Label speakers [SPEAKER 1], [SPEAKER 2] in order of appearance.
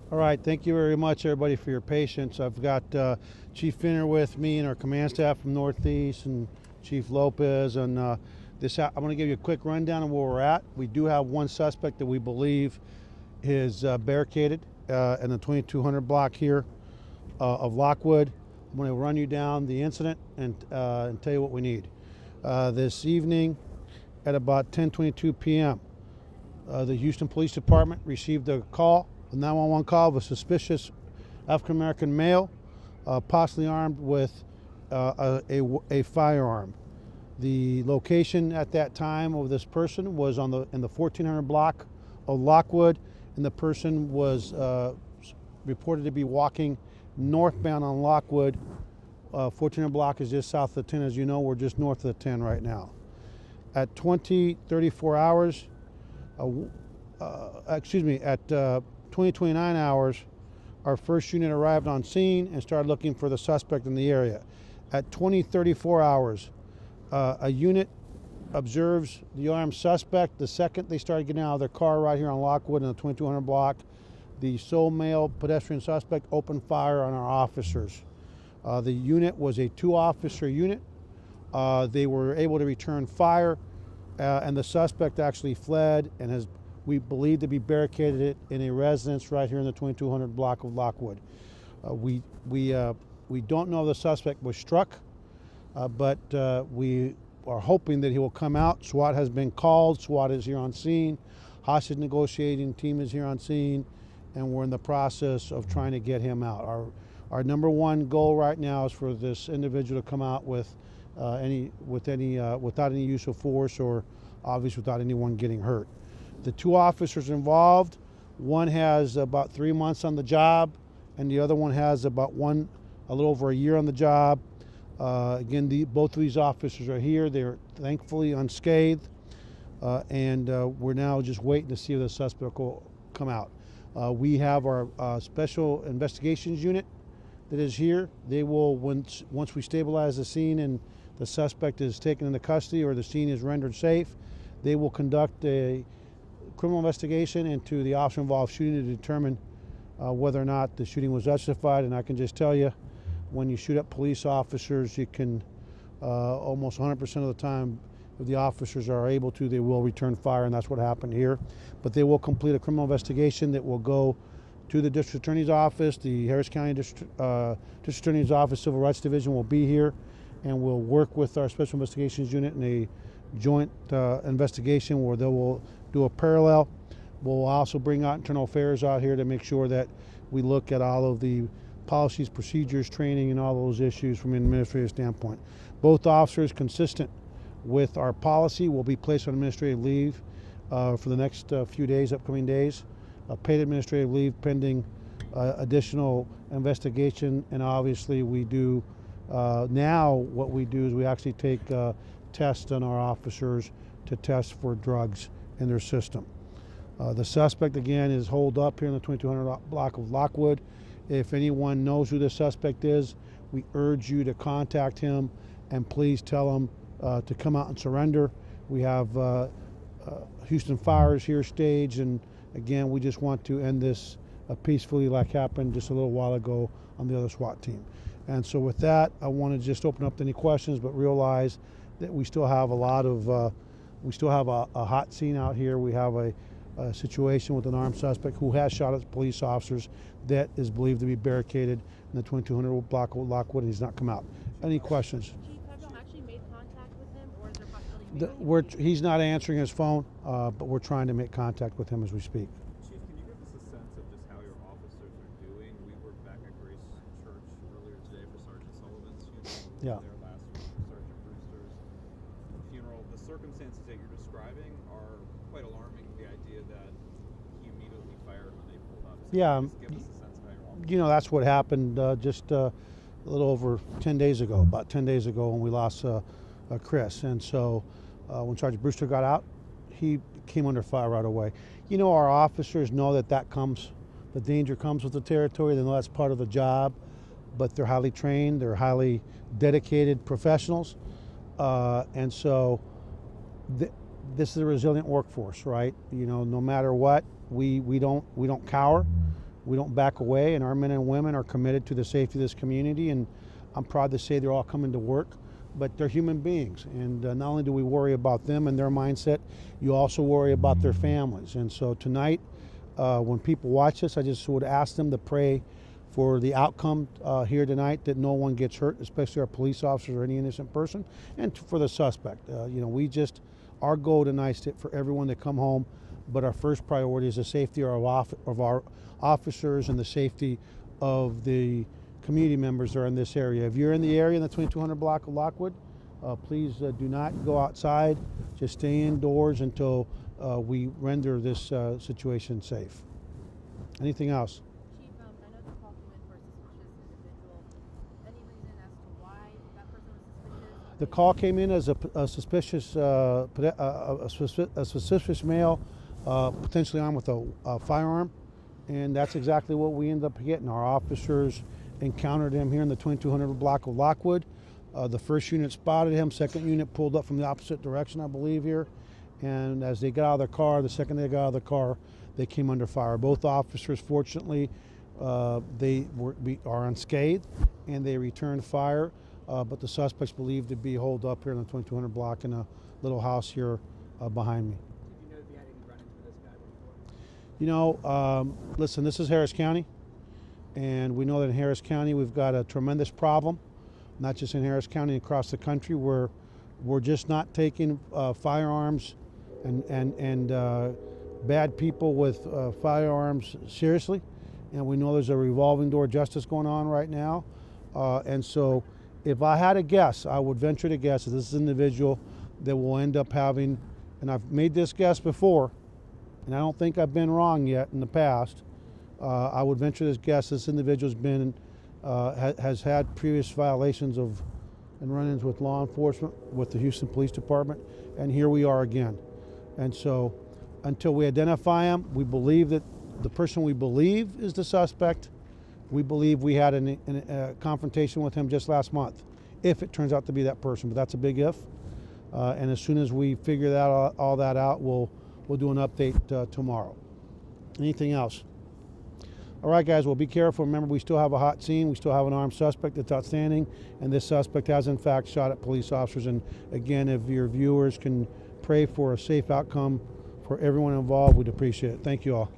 [SPEAKER 1] All right, thank you very much, everybody, for your patience. I've got Chief Finner with me and our command staff from Northeast and Chief Lopez. And I'm going to give you a quick rundown of where we're at. We do have one suspect that we believe is barricaded in the 2200 block here of Lockwood. I'm going to run you down the incident and tell you what we need. This evening at about 10:22 p.m., the Houston Police Department received a call, a 911 call of a suspicious African-American male, possibly armed with a firearm. The location at that time of this person was in the 1400 block of Lockwood, and the person was reported to be walking northbound on Lockwood. 1400 block is just south of the 10. As you know, we're just north of the 10 right now. At 20:34 hours, at 20:29 hours, our first unit arrived on scene and started looking for the suspect in the area. At 20:34 hours, a unit observes the armed suspect. The second they started getting out of their car right here on Lockwood in the 2200 block, the sole male pedestrian suspect opened fire on our officers. The unit was a 2-officer unit. They were able to return fire, and the suspect actually fled and we believe to be barricaded in a residence right here in the 2200 block of Lockwood. We don't know if the suspect was struck, but we are hoping that he will come out. SWAT has been called. SWAT is here on scene. Hostage negotiating team is here on scene, and we're in the process of trying to get him out. Our number one goal right now is for this individual to come out without any use of force, or obviously without anyone getting hurt. The 2 officers involved, one has about 3 months on the job, and the other one has a little over a year on the job. Again, both of these officers are here. They're thankfully unscathed, and we're now just waiting to see if the suspect will come out. We have our special investigations unit that is here. They will, once we stabilize the scene and the suspect is taken into custody or the scene is rendered safe, they will conduct a criminal investigation into the officer involved shooting to determine whether or not the shooting was justified. And I can just tell you, when you shoot at police officers, you can almost 100% of the time, if the officers are able to, they will return fire, and that's what happened here. But they will complete a criminal investigation that will go to the District Attorney's Office. The Harris County District Attorney's Office Civil Rights Division will be here, and we'll work with our Special Investigations Unit in a joint investigation where they will do a parallel. We'll also bring out Internal Affairs out here to make sure that we look at all of the policies, procedures, training, and all those issues from an administrative standpoint. Both officers, consistent with our policy, will be placed on administrative leave for the next few days, upcoming days. Paid administrative leave pending additional investigation. And obviously we do now what we do is we actually take tests on our officers to test for drugs in their system. The suspect, again, is holed up here in the 2200 block of Lockwood. If anyone knows who the suspect is, we urge you to contact him and please tell him to come out and surrender. We have Houston Fires here staged, and again, we just want to end this peacefully, like happened just a little while ago on the other SWAT team. And so with that, I want to just open up to any questions, but realize that we still have a hot scene out here. We have a situation with an armed suspect who has shot at police officers that is believed to be barricaded in the 2200 block of Lockwood, and he's not come out. Any questions?
[SPEAKER 2] Chief, have you actually made contact with him, or is there a possibility
[SPEAKER 1] He's not answering his phone, but we're trying to make contact with him as we speak.
[SPEAKER 3] Chief, can you give us a sense of just how your officers are doing? We were back at Grace Church earlier today for Sergeant Sullivan's funeral.
[SPEAKER 1] Yeah.
[SPEAKER 3] There last week for Sergeant Brewster's funeral. The circumstances that you're describing are quite alarming. The idea that he immediately fired when they pulled up. So
[SPEAKER 1] Yeah.
[SPEAKER 3] just give us a sense of how your officers.
[SPEAKER 1] You know, that's what happened just a little over 10 days ago, about 10 days ago when we lost Chris. And so when Sergeant Brewster got out, he came under fire right away. You know, our officers know that the danger comes with the territory. They know that's part of the job, but they're highly trained, they're highly dedicated professionals. And so this is a resilient workforce, right? You know, no matter what, we don't cower. We don't back away, and our men and women are committed to the safety of this community, and I'm proud to say they're all coming to work, but they're human beings, and not only do we worry about them and their mindset, you also worry about their families. And so tonight, when people watch this, I just would ask them to pray for the outcome here tonight, that no one gets hurt, especially our police officers or any innocent person, and for the suspect. Our goal tonight is for everyone to come home, but our first priority is the safety of our officers and the safety of the community members that are in this area. If you're in the area in the 2200 block of Lockwood, please do not go outside. Just stay indoors until we render this situation safe. Anything else?
[SPEAKER 2] Chief, I know the call came in for a suspicious individual. Any reason as to why that person was suspicious?
[SPEAKER 1] The call came in as a suspicious male, potentially armed with a firearm, and that's exactly what we ended up getting. Our officers encountered him here in the 2200 block of Lockwood. The first unit spotted him, second unit pulled up from the opposite direction, I believe, here, and as they got out of their car, the second they got out of the car, they came under fire. Both officers, fortunately, they are unscathed, and they returned fire, but the suspect's believed to be holed up here in the 2200 block in a little house here behind me.
[SPEAKER 4] Did you know if you had any run-ins with this guy before?
[SPEAKER 1] Listen, this is Harris County, and we know that in Harris County we've got a tremendous problem, not just in Harris County, across the country, where we're just not taking firearms and bad people with firearms seriously. And we know there's a revolving door justice going on right now. And so if I had a guess, I would venture to guess that this is an individual that will end up having, and I've made this guess before, and I don't think I've been wrong yet in the past, I would venture this guess this individual's been, has had previous violations of and run-ins with law enforcement, with the Houston Police Department, and here we are again. And so until we identify him, we believe that the person we believe is the suspect. We believe we had a confrontation with him just last month, if it turns out to be that person, but that's a big if. And as soon as we figure that all that out, we'll do an update tomorrow. Anything else? All right, guys, well, be careful. Remember, we still have a hot scene. We still have an armed suspect that's outstanding, and this suspect has, in fact, shot at police officers. And again, if your viewers can pray for a safe outcome for everyone involved, we'd appreciate it. Thank you all.